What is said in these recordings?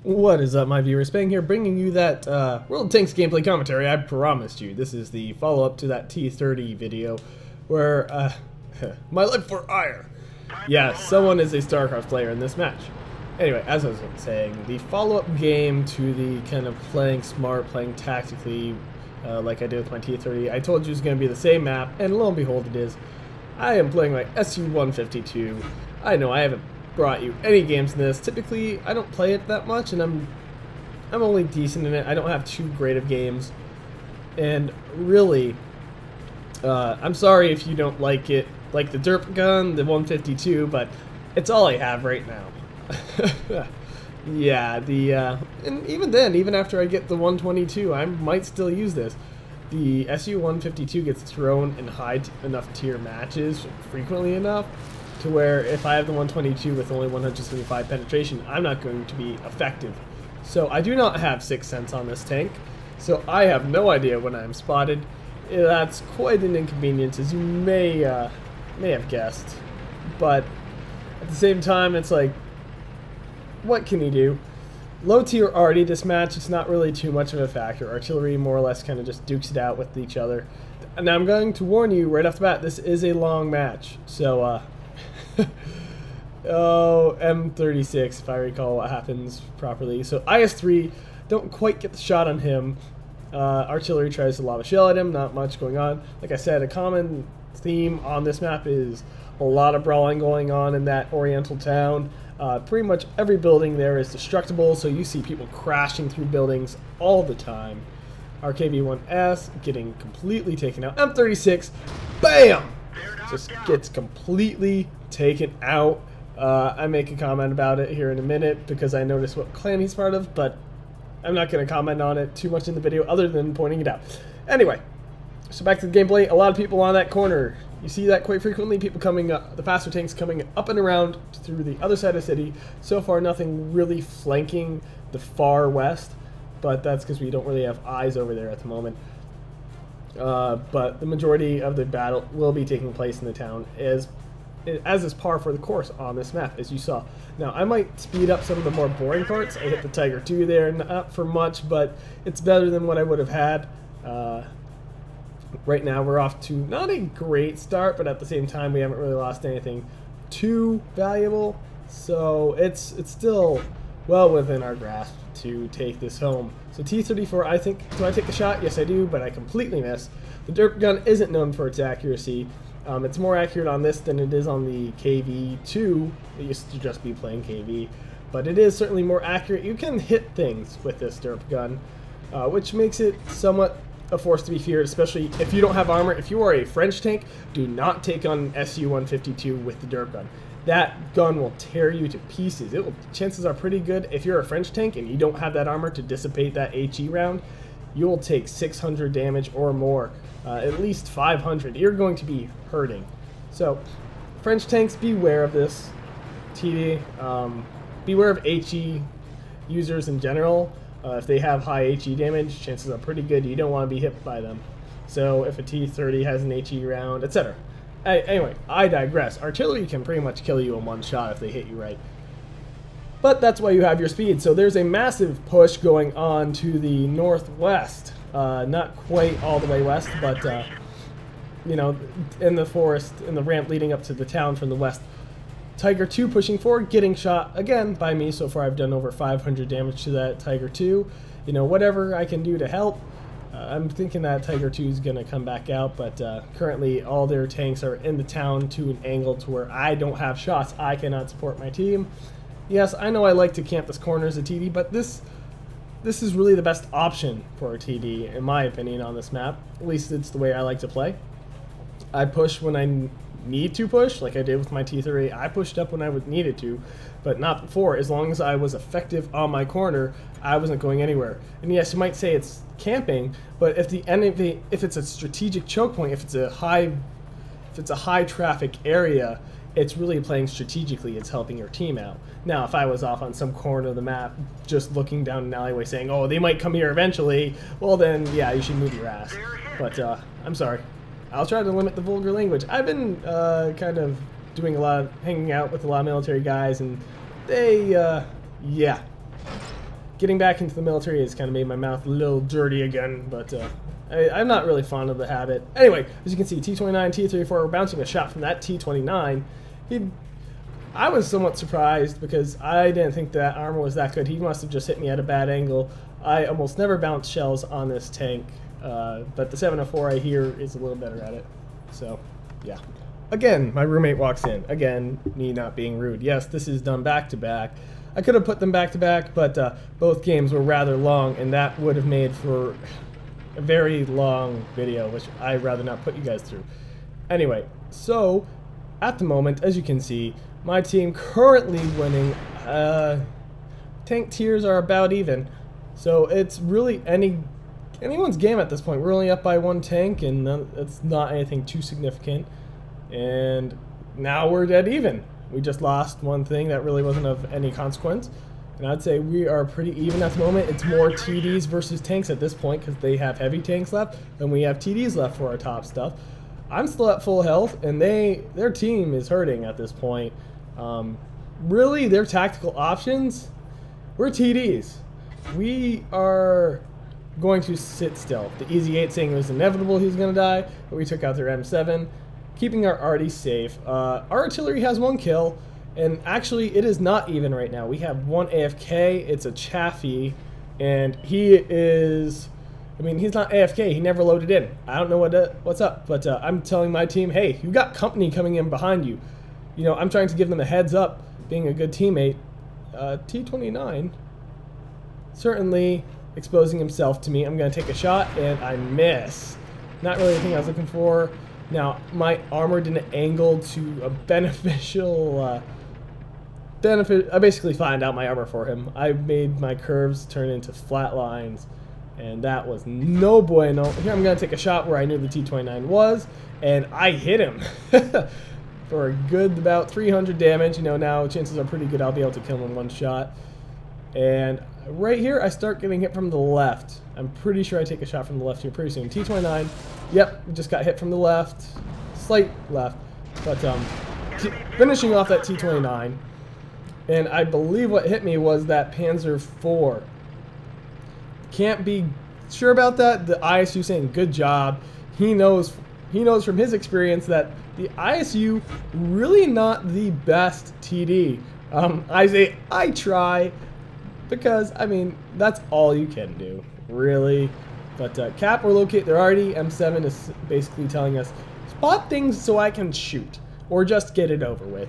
What is up, my viewers? Spang here, bringing you that World of Tanks gameplay commentary I promised you. This is the follow-up to that T30 video where, my life for ire. Yeah, someone is a StarCraft player in this match. Anyway, as I was saying, the follow-up game to the kind of playing smart, playing tactically, like I did with my T30, I told you it was going to be the same map, and lo and behold it is. I am playing my SU-152. I know I haven't brought you any games in this. Typically, I don't play it that much, and I'm only decent in it. I don't have too great of games, and really, I'm sorry if you don't like it, like the derp gun, the 152, but it's all I have right now. Yeah, and even then, even after I get the 122, I might still use this. The SU-152 gets thrown in high enough tier matches frequently enough to where if I have the 122 with only 175 penetration, I'm not going to be effective. So I do not have 6th Sense on this tank, so I have no idea when I'm spotted. That's quite an inconvenience, as you may have guessed. But at the same time, it's like, what can you do? Low tier arty this match, it's not really too much of a factor. Artillery more or less kind of just dukes it out with each other. And I'm going to warn you right off the bat, this is a long match. So, oh, M36, if I recall what happens properly. So IS-3, don't quite get the shot on him. Artillery tries to lob a shell at him, not much going on. Like I said, a common theme on this map is a lot of brawling going on in that oriental town. Pretty much every building there is destructible, so you see people crashing through buildings all the time. RKV-1S getting completely taken out. M36, BAM! Just gets completely taken out. I make a comment about it here in a minute because I noticed what clan he's part of, but I'm not going to comment on it too much in the video other than pointing it out. Anyway, so back to the gameplay. A lot of people on that corner. You see that quite frequently, people coming up, the faster tanks coming up and around through the other side of the city. So far, nothing really flanking the far west, but that's because we don't really have eyes over there at the moment. But the majority of the battle will be taking place in the town, as is par for the course on this map, as you saw. Now, I might speed up some of the more boring parts. I hit the Tiger II there, not for much, but it's better than what I would have had. Right now, we're off to not a great start, but at the same time, we haven't really lost anything too valuable. So it's still well within our grasp to take this home. So T-34, I think, do I take the shot? Yes, I do, but I completely miss. The derp gun isn't known for its accuracy. It's more accurate on this than it is on the KV-2. It used to just be plain KV, but it is certainly more accurate. You can hit things with this derp gun, which makes it somewhat a force to be feared, especially if you don't have armor. If you are a French tank, do not take on SU-152 with the derp gun. That gun will tear you to pieces. Chances are pretty good if you're a French tank and you don't have that armor to dissipate that HE round, you will take 600 damage or more, at least 500. You're going to be hurting. So, French tanks, beware of this. TD, beware of HE users in general. If they have high HE damage, chances are pretty good you don't want to be hit by them. So if a T-30 has an HE round, etc. Anyway, I digress. Artillery can pretty much kill you in one shot if they hit you right. But that's why you have your speed. So there's a massive push going on to the northwest. Not quite all the way west, but you know, in the forest, in the ramp leading up to the town from the west. Tiger II pushing forward, getting shot again by me. So far I've done over 500 damage to that Tiger II. You know, whatever I can do to help. I'm thinking that Tiger II is going to come back out, but currently all their tanks are in the town to an angle to where I don't have shots. I cannot support my team. Yes, I know I like to camp this corner as a TD, but this is really the best option for a TD, in my opinion, on this map. At least it's the way I like to play. I push when I need to push, like I did with my T-30. I pushed up when I needed to, but not before. As long as I was effective on my corner, I wasn't going anywhere. And yes, you might say it's camping, but if the enemy, if it's a strategic choke point, if it's a high traffic area, it's really playing strategically. It's helping your team out. Now, if I was off on some corner of the map, just looking down an alleyway saying, "Oh, they might come here eventually," well then, yeah, you should move your ass. But I'm sorry. I'll try to limit the vulgar language. I've been kind of doing a lot of hanging out with a lot of military guys, and they, yeah. getting back into the military has kind of made my mouth a little dirty again, but I'm not really fond of the habit. Anyway, as you can see, T-29, T-34 were bouncing a shot from that T-29. I was somewhat surprised because I didn't think that armor was that good. He must have just hit me at a bad angle. I almost never bounce shells on this tank, but the 704 I hear is a little better at it. So, yeah. Again, my roommate walks in. Again, me not being rude. Yes, this is done back-to-back. I could have put them back-to-back, but both games were rather long, and that would have made for a very long video, which I'd rather not put you guys through. Anyway, so, at the moment, as you can see, my team currently winning. Tank tiers are about even, so it's really anyone's game at this point. We're only up by one tank, and it's not anything too significant. And now we're dead even. We just lost one thing that really wasn't of any consequence. And I'd say we are pretty even at the moment. It's more TDs versus tanks at this point because they have heavy tanks left and we have TDs left for our top stuff. I'm still at full health and their team is hurting at this point. Really, their tactical options, we're TDs. We are going to sit still. The Easy 8 saying it was inevitable he was going to die, but we took out their M7. Keeping our arty safe. Our artillery has 1 kill, and actually it is not even right now. We have 1 AFK, it's a Chaffee, and he is, I mean, he's not AFK, he never loaded in. I don't know what's up, but I'm telling my team, hey, you got company coming in behind you. You know, I'm trying to give them a heads up, being a good teammate. T-29, certainly exposing himself to me. I'm going to take a shot, and I miss. Not really the thing I was looking for. Now, my armor didn't angle to a beneficial benefit. I basically flattened out my armor for him. I made my curves turn into flat lines, and that was no bueno. Here I'm going to take a shot where I knew the T-29 was, and I hit him for a good about 300 damage. You know, now chances are pretty good I'll be able to kill him in 1 shot. And right here, I start getting hit from the left. I'm pretty sure I take a shot from the left here pretty soon. T-29, yep, we just got hit from the left, slight left, but finishing off that T-29, and I believe what hit me was that Panzer IV. Can't be sure about that. The ISU saying good job. He knows from his experience that the ISU really not the best TD. I say I try. Because, I mean, that's all you can do, really. But cap or locate, they're already, M7 is basically telling us, spot things so I can shoot, or just get it over with.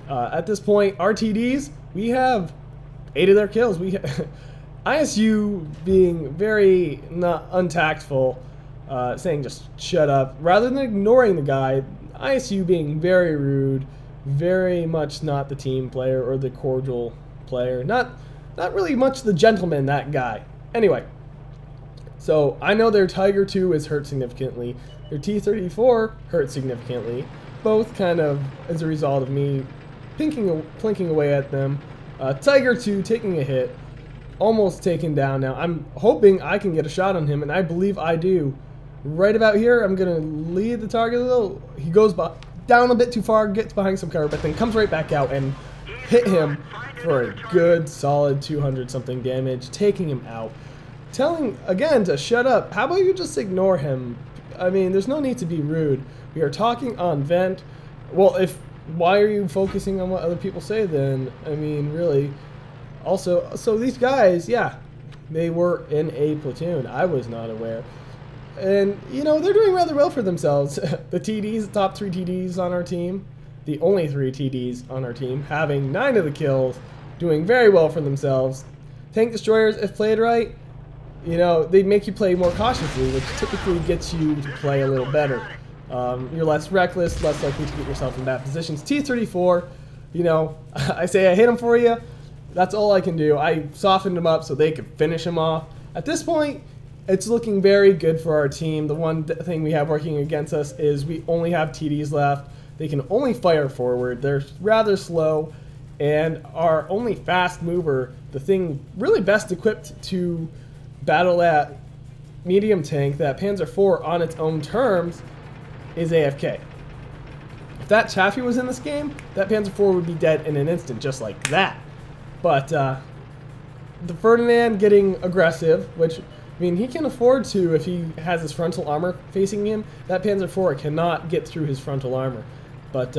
At this point, RTDs, we have 8 of their kills. ISU being very not untactful, saying just shut up, rather than ignoring the guy. ISU being very rude, very much not the team player or the cordial player, not really much the gentleman, that guy. Anyway, so I know their Tiger 2 is hurt significantly. Their T-34 hurt significantly. Both kind of as a result of me plinking away at them. Tiger 2 taking a hit. Almost taken down now. I'm hoping I can get a shot on him, and I believe I do. Right about here, I'm going to lead the target a little. He goes down a bit too far, gets behind some cover, but then comes right back out and hit him for a good solid 200 something damage, taking him out. Telling again to shut up. How about you just ignore him? I mean, there's no need to be rude. We are talking on vent. Well, why are you focusing on what other people say then? I mean, really. Also, so these guys, yeah, they were in a platoon. I was not aware. And, you know, they're doing rather well for themselves. The TDs, the top 3 TDs on our team, the only 3 TDs on our team, having 9 of the kills, doing very well for themselves. Tank destroyers, if played right, you know, they make you play more cautiously, which typically gets you to play a little better. You're less reckless, less likely to get yourself in bad positions. T-34, you know, I say I hit him for you. That's all I can do. I softened him up so they could finish him off. At this point, it's looking very good for our team. The one thing we have working against us is we only have TDs left. They can only fire forward. They're rather slow. And our only fast mover, the thing really best equipped to battle that medium tank, that Panzer IV on its own terms, is AFK. If that Chaffee was in this game, that Panzer IV would be dead in an instant, just like that. But the Ferdinand getting aggressive, which, I mean, he can afford to if he has his frontal armor facing him. That Panzer IV cannot get through his frontal armor. But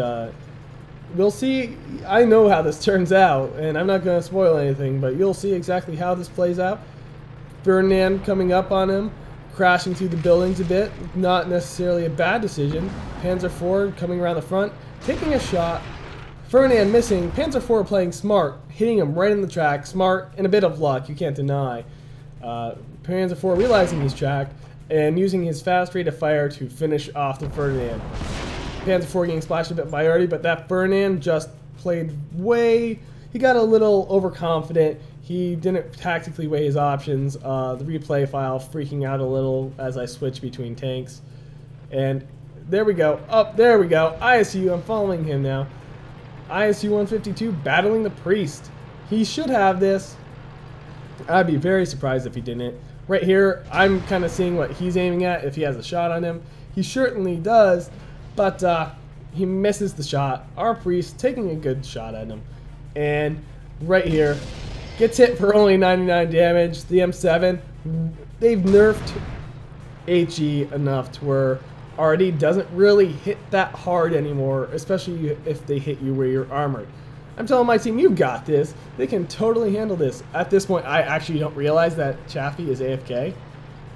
we'll see. I know how this turns out, and I'm not going to spoil anything, but you'll see exactly how this plays out. Ferdinand coming up on him, crashing through the buildings a bit. Not necessarily a bad decision. Panzer IV coming around the front, taking a shot. Ferdinand missing. Panzer IV playing smart, hitting him right in the track. Smart and a bit of luck, you can't deny. Panzer IV realizing he's tracked and using his fast rate of fire to finish off the Ferdinand. Panzer IV getting splashed a bit by Artie, but that Ferdinand just played way... He got a little overconfident. He didn't tactically weigh his options. The replay file freaking out a little as I switch between tanks. And there we go. There we go. ISU, I'm following him now. ISU-152 battling the Priest. He should have this. I'd be very surprised if he didn't. Right here, I'm kind of seeing what he's aiming at, if he has a shot on him. He certainly does, but he misses the shot. Our Priest taking a good shot at him. And right here, gets hit for only 99 damage. The M7, they've nerfed HE enough to where RD doesn't really hit that hard anymore, especially if they hit you where you're armored. I'm telling my team, you got this. They can totally handle this. At this point, I actually don't realize that Chaffee is AFK.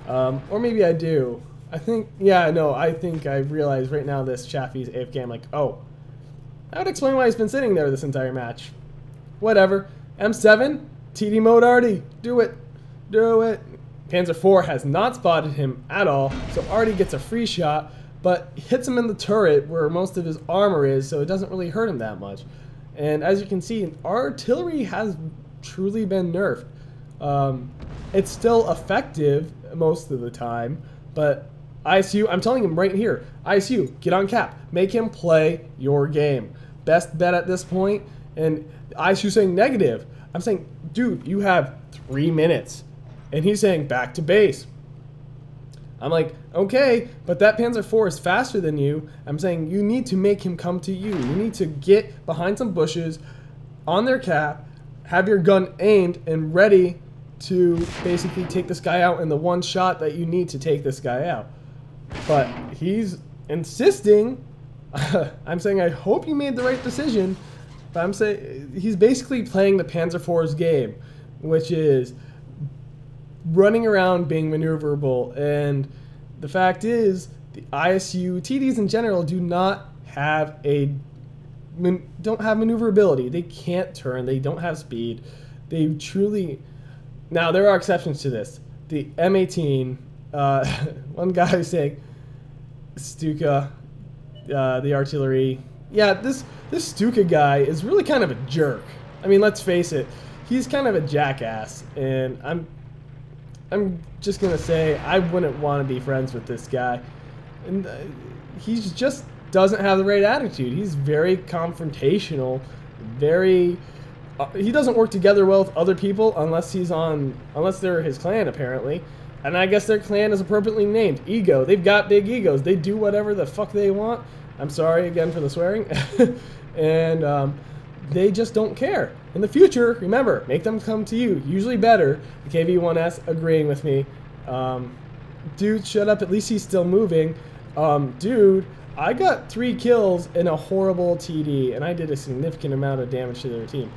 Or maybe I do. I think, yeah, no, I think I realize right now this Chaffee is AFK. I'm like, oh, that would explain why he's been sitting there this entire match. Whatever. M7, TD mode Artie. Do it. Do it. Panzer IV has not spotted him at all, so Artie gets a free shot, but hits him in the turret where most of his armor is, so it doesn't really hurt him that much. And as you can see, artillery has truly been nerfed. It's still effective most of the time, but ISU, I'm telling him right here, ISU, get on cap. Make him play your game. Best bet at this point, and ISU saying negative. I'm saying, dude, you have 3 minutes. And he's saying, back to base. I'm like, okay, but that Panzer IV is faster than you. I'm saying, you need to make him come to you. You need to get behind some bushes, on their cap, have your gun aimed and ready to basically take this guy out in the one shot that you need to take this guy out. But he's insisting. I'm saying, I hope you made the right decision. But I'm saying, he's basically playing the Panzer IV's game, which is running around being maneuverable, and the fact is the ISU TDs in general do not have maneuverability. They can't turn, they don't have speed. They truly, now there are exceptions to this. The M18, one guy is saying Stuka, the artillery. Yeah, this Stuka guy is really kind of a jerk. I mean, let's face it, he's kind of a jackass, and I'm just going to say I wouldn't want to be friends with this guy. And he just doesn't have the right attitude. He's very confrontational, very... he doesn't work together well with other people unless they're his clan, apparently. And I guess their clan is appropriately named. Ego. They've got big egos. They do whatever the fuck they want. I'm sorry again for the swearing. And they just don't care. In the future, remember, make them come to you. Usually better. The KV-1S agreeing with me. Dude, shut up. At least he's still moving. Dude, I got 3 kills in a horrible TD, and I did a significant amount of damage to their team.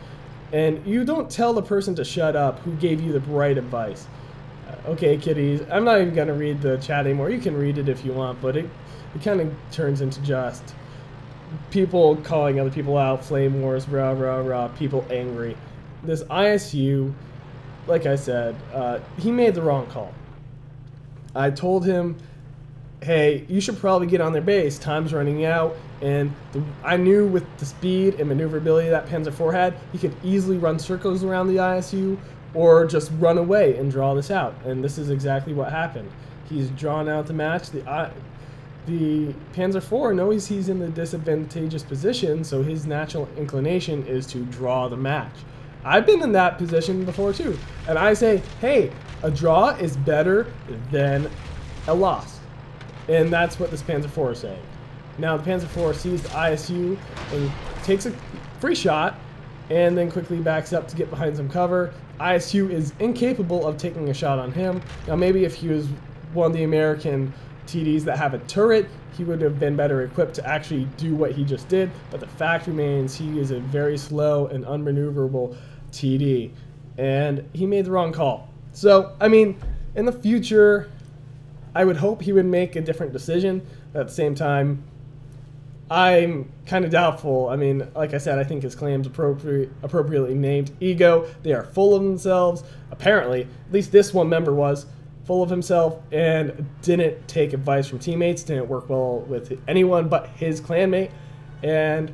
And you don't tell the person to shut up who gave you the right advice. Okay, kiddies, I'm not even going to read the chat anymore. You can read it if you want, but it kind of turns into just people calling other people out, flame wars, rah, rah, rah, people angry. This ISU, like I said, he made the wrong call. I told him, hey, you should probably get on their base. Time's running out. And I knew with the speed and maneuverability that Panzer IV had, he could easily run circles around the ISU or just run away and draw this out. And this is exactly what happened. He's drawn out the match. The Panzer IV knows he's in the disadvantageous position, so his natural inclination is to draw the match. I've been in that position before too. And I say, hey, a draw is better than a loss. And that's what this Panzer IV is saying. Now the Panzer IV sees the ISU and takes a free shot and then quickly backs up to get behind some cover. ISU is incapable of taking a shot on him. Now maybe if he was one of the American TDs that have a turret, he would have been better equipped to actually do what he just did, but the fact remains he is a very slow and unmaneuverable TD, and he made the wrong call. So, I mean, in the future, I would hope he would make a different decision. At the same time, I'm kind of doubtful. I mean, like I said, I think his clan's appropriately named Ego. They are full of themselves. Apparently, at least this one member was full of himself and didn't take advice from teammates, didn't work well with anyone but his clanmate. And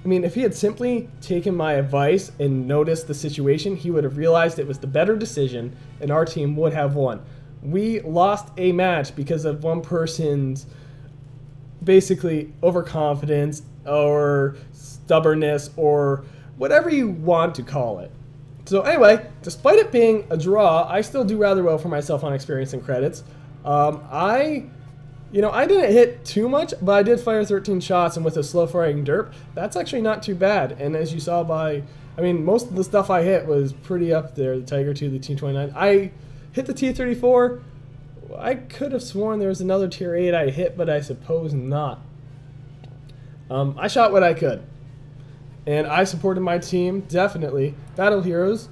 I mean, if he had simply taken my advice and noticed the situation, he would have realized it was the better decision and our team would have won. We lost a match because of one person's basically overconfidence or stubbornness or whatever you want to call it. So anyway, despite it being a draw, I still do rather well for myself on experience and credits. I didn't hit too much, but I did fire 13 shots, and with a slow firing derp, that's actually not too bad. And as you saw by, I mean, most of the stuff I hit was pretty up there. The Tiger 2, the T-29. I hit the T-34. I could have sworn there was another tier 8 I hit, but I suppose not. I shot what I could. And I supported my team, definitely. Battle Heroes.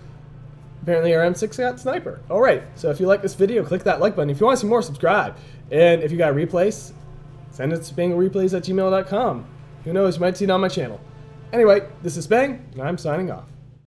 Apparently our M6 got Sniper. Alright, so if you like this video, click that like button. If you want to see more, subscribe. And if you got replays, send it to spanglereplays@gmail.com. Who knows, you might see it on my channel. Anyway, this is Spang, and I'm signing off.